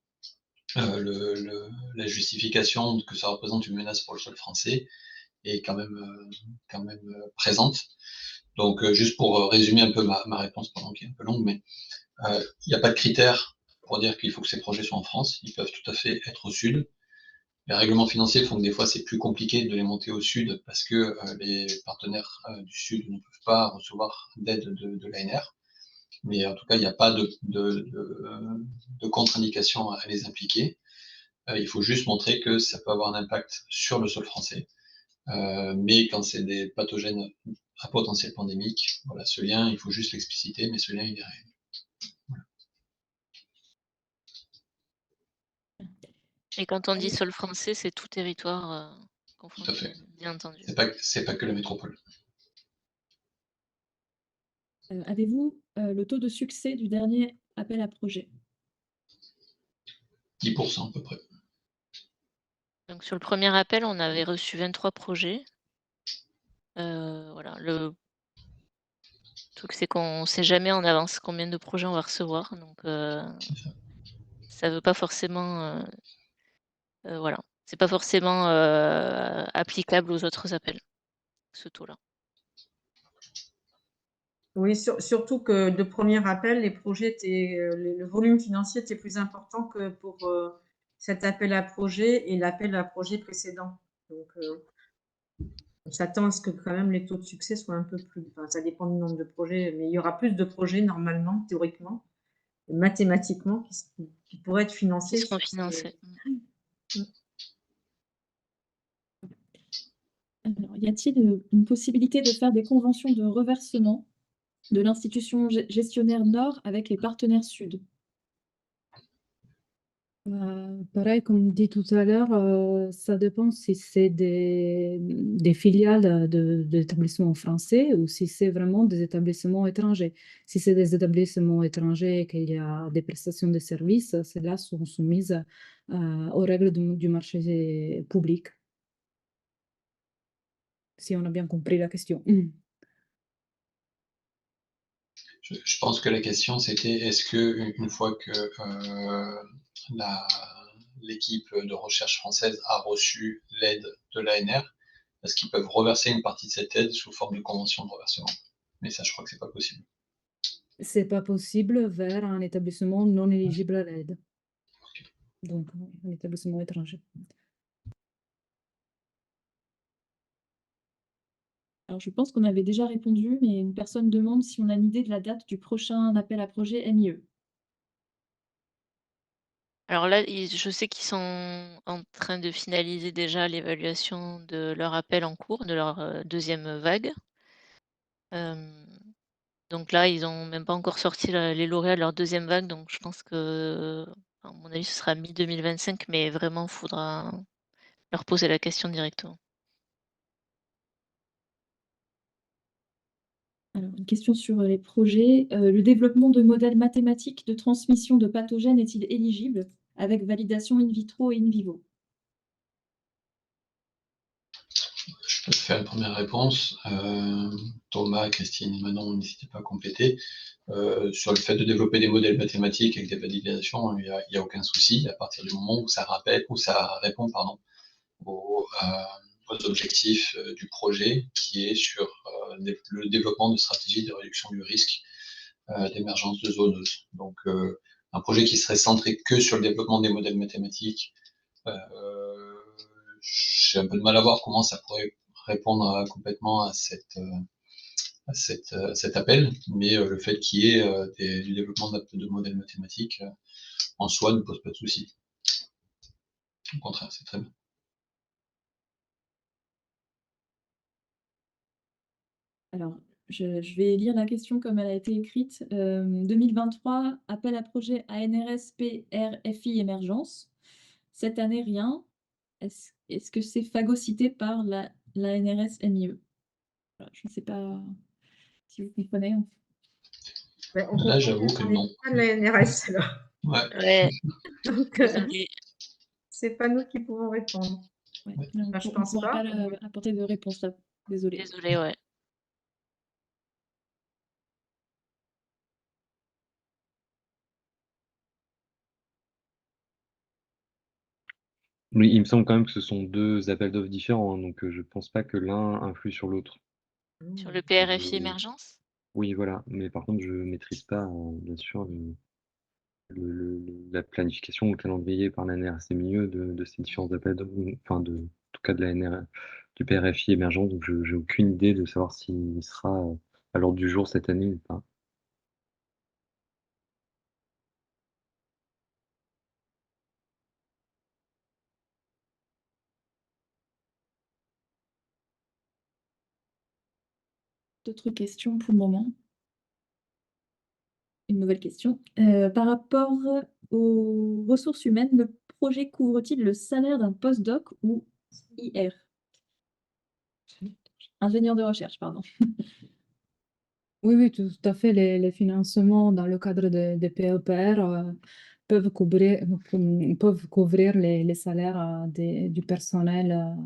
la justification que ça représente une menace pour le sol français est quand même présente. Donc, juste pour résumer un peu ma réponse, pendant qui est un peu longue, mais il n'y a pas de critères pour dire qu'il faut que ces projets soient en France. Ils peuvent tout à fait être au sud. Les règlements financiers font que des fois, c'est plus compliqué de les monter au sud parce que les partenaires du sud ne peuvent pas recevoir d'aide de l'ANR. Mais en tout cas, il n'y a pas de contre-indication à les impliquer. Il faut juste montrer que ça peut avoir un impact sur le sol français. Mais quand c'est des pathogènes à potentiel pandémique, voilà, ce lien, il faut juste l'expliciter, mais ce lien, il est réel. Et quand on dit sol français, c'est tout territoire confondu, Tout à fait. bien entendu. C'est pas que la métropole. Avez-vous le taux de succès du dernier appel à projet? 10% à peu près. Donc sur le premier appel, on avait reçu 23 projets. Voilà, le truc, c'est qu'on ne sait jamais en avance combien de projets on va recevoir. Donc ça veut pas forcément voilà, c'est pas forcément applicable aux autres appels, ce taux-là. Oui, surtout que de premier appel, les projets étaient, le volume financier était plus important que pour cet appel à projet et l'appel à projet précédent. Donc, on s'attend à ce que quand même les taux de succès soient un peu plus. Enfin, ça dépend du nombre de projets, mais il y aura plus de projets normalement, théoriquement, mathématiquement, qui pourraient être financés. Qui seront financés. Alors, y a-t-il une possibilité de faire des conventions de reversement de l'institution gestionnaire nord avec les partenaires sud? Pareil, comme dit tout à l'heure, ça dépend si c'est des filiales d'établissements français ou si c'est vraiment des établissements étrangers. Si c'est des établissements étrangers et qu'il y a des prestations de services, celles-là sont soumises aux règles du marché public. Si on a bien compris la question. Je pense que la question, c'était est-ce que une fois que l'équipe de recherche française a reçu l'aide de l'ANR, est-ce qu'ils peuvent reverser une partie de cette aide sous forme de convention de reversement? Mais ça, je crois que c'est pas possible. C'est pas possible vers un établissement non éligible à l'aide. Donc, un établissement étranger. Alors, je pense qu'on avait déjà répondu, mais une personne demande si on a une idée de la date du prochain appel à projet MIE. Alors là, je sais qu'ils sont en train de finaliser déjà l'évaluation de leur appel en cours, de leur deuxième vague. Donc là, ils n'ont même pas encore sorti les lauréats de leur deuxième vague, donc je pense que, à mon avis, ce sera mi-2025, mais vraiment, il faudra leur poser la question directement. Alors, une question sur les projets. Le développement de modèles mathématiques de transmission de pathogènes est-il éligible avec validation in vitro et in vivo? Je peux faire une première réponse. Thomas, Christine et Manon, n'hésitez pas à compléter. Sur le fait de développer des modèles mathématiques avec des validations, il n'y a aucun souci à partir du moment où ça répond aux objectifs du projet qui est sur le développement de stratégies de réduction du risque d'émergence de zoonoses. Donc, un projet qui serait centré que sur le développement des modèles mathématiques, j'ai un peu de mal à voir comment ça pourrait répondre complètement à cet appel, mais le fait qu'il y ait du développement de modèles mathématiques en soi ne pose pas de souci. Au contraire, c'est très bien. Alors, je vais lire la question comme elle a été écrite. 2023, appel à projet ANRSP RFI Émergence. Cette année, rien. Est-ce que c'est phagocyté par l'ANRS MIE? Voilà, je ne sais pas si vous comprenez. Ben, on Là, comprend j'avoue qu'on que n'est non. pas de la NRS, alors. Ouais. Ouais, Donc, désolée. c'est pas nous qui pouvons répondre. Ouais, Ouais. là, Enfin, je on ne pense pourra pas. pas apporter de réponse là. Désolée. Désolée, ouais. Oui, il me semble quand même que ce sont 2 appels d'offres différents, hein, donc je pense pas que l'un influe sur l'autre. Sur le Mmh. PRFI émergence? Oui, voilà, mais par contre, je maîtrise pas, bien sûr, la planification ou le calendrier par la NRSMIE de ces différents appels d'offres, enfin en tout cas de la du PRFI émergent, donc je j'ai aucune idée de savoir s'il sera, à l'ordre du jour cette année ou pas. D'autres questions pour le moment? Une nouvelle question. Par rapport aux ressources humaines, le projet couvre-t-il le salaire d'un postdoc ou IR? Ingénieur de recherche, pardon. Oui, oui, tout à fait. Les financements dans le cadre des PEPR peuvent couvrir les salaires du personnel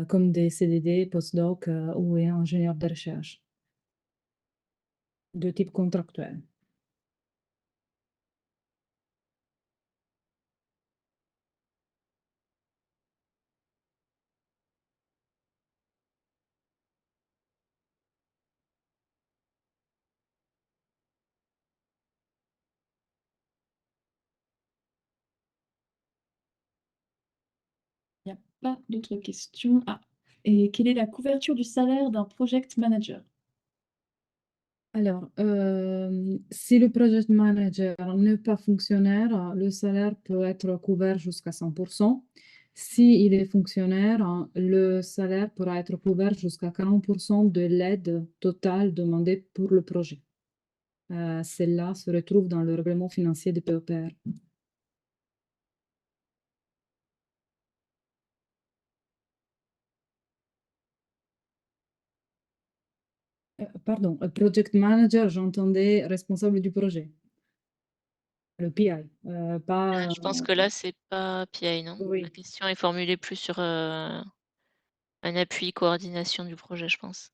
comme des CDD, postdoc ou ingénieurs de recherche de type contractuel. Il n'y a pas d'autres questions. Ah, et quelle est la couverture du salaire d'un project manager? Alors, si le project manager n'est pas fonctionnaire, le salaire peut être couvert jusqu'à 100%. S'il est fonctionnaire, le salaire pourra être couvert jusqu'à 40% de l'aide totale demandée pour le projet. Celle-là se retrouve dans le règlement financier du PEPR. Pardon, project manager, j'entendais responsable du projet, le PI, pas. Je pense que là, c'est pas PI, non? La Oui, question est formulée plus sur, un appui, coordination du projet, je pense.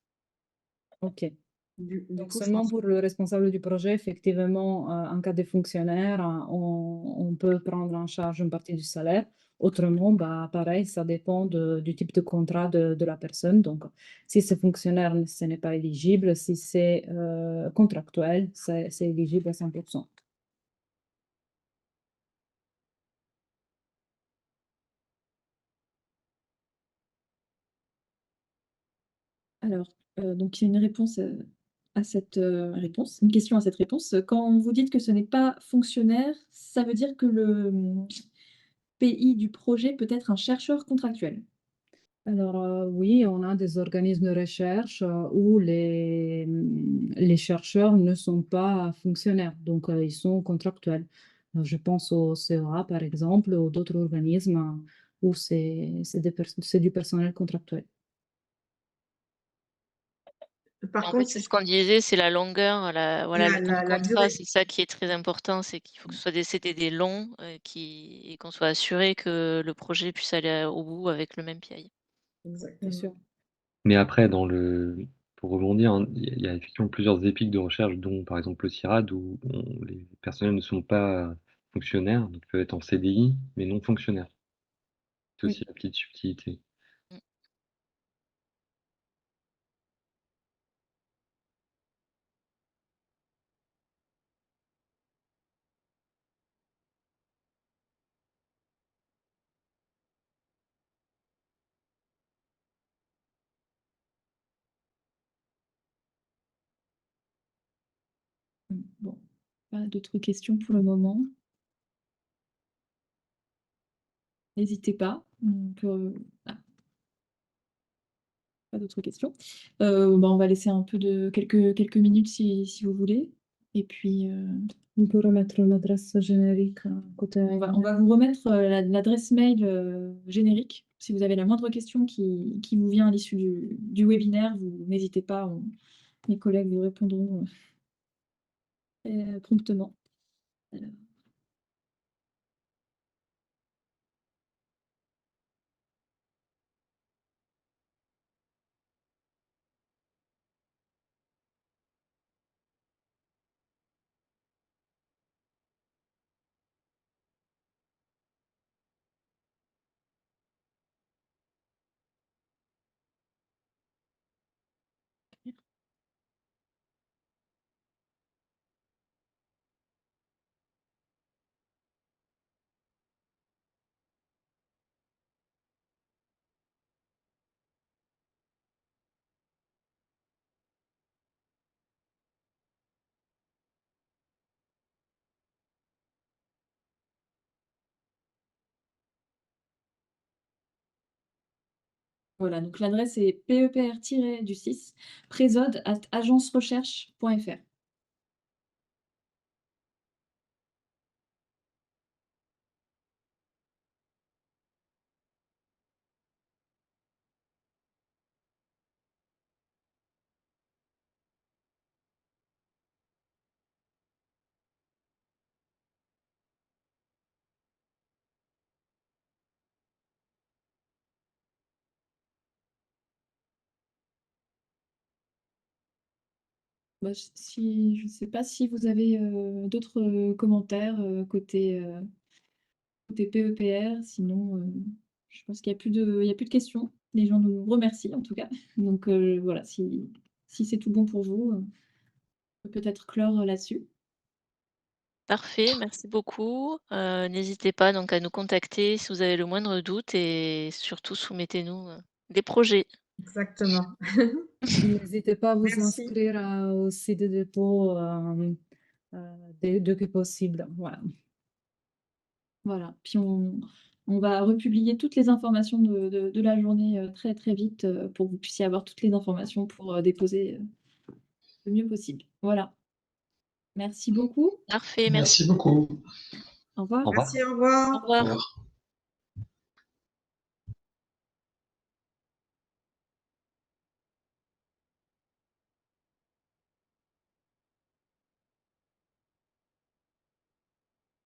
ok. Du Donc coup, je seulement pense pour le responsable du projet, effectivement, en cas de fonctionnaire, on peut prendre en charge une partie du salaire. Autrement, bah, pareil, ça dépend du type de contrat de la personne. Donc, si c'est fonctionnaire, ce n'est pas éligible. Si c'est contractuel, c'est éligible à 100%. Alors, donc il y a une réponse, à cette, réponse, une question à cette réponse. Quand vous dites que ce n'est pas fonctionnaire, ça veut dire que le, PI du projet peut être un chercheur contractuel? Alors, oui, on a des organismes de recherche où les chercheurs ne sont pas fonctionnaires, donc ils sont contractuels. Je pense au CEA, par exemple, ou d'autres organismes où c'est du personnel contractuel. par En fait, contre, c'est ce qu'on disait, c'est la longueur, voilà, le temps de la contrat, durée. c'est ça qui est très important, c'est qu'il faut que ce soit des CDD longs, et qu'on soit assuré que le projet puisse aller au bout avec le même PI. Bien Exactement. sûr. Mais après pour rebondir, hein, il y a effectivement plusieurs épiques de recherche, dont par exemple le CIRAD où les personnels ne sont pas fonctionnaires, donc peuvent être en CDI, mais non fonctionnaires. C'est Oui. aussi la petite subtilité. Mmh. Bon, pas d'autres questions pour le moment. N'hésitez pas, on peut ah. Pas d'autres questions. On va laisser un peu de quelques minutes si vous voulez. Et puis, On peut remettre l'adresse générique à côté. on va vous remettre l'adresse mail générique. Si vous avez la moindre question qui vous vient à l'issue du webinaire, vous n'hésitez pas, mes collègues vous répondront promptement. Alors. Voilà, donc l'adresse est pepr-du6 présode@agencerecherche.fr. Je ne sais pas si vous avez d'autres commentaires côté PEPR, sinon je pense qu'il n'y a plus de questions. Les gens nous remercient en tout cas. Donc voilà, si c'est tout bon pour vous, on peut peut-être clore là-dessus. Parfait, merci beaucoup. N'hésitez pas donc à nous contacter si vous avez le moindre doute et surtout soumettez-nous des projets. Exactement. N'hésitez pas à vous Merci. inscrire au site de dépôt dès que possible. Voilà. Voilà. Puis on va republier toutes les informations de la journée très très vite pour que vous puissiez avoir toutes les informations pour déposer le mieux possible. Voilà. Merci beaucoup. Parfait, merci. Merci beaucoup. Au revoir. Au revoir. Merci, au revoir. Au Au revoir. revoir.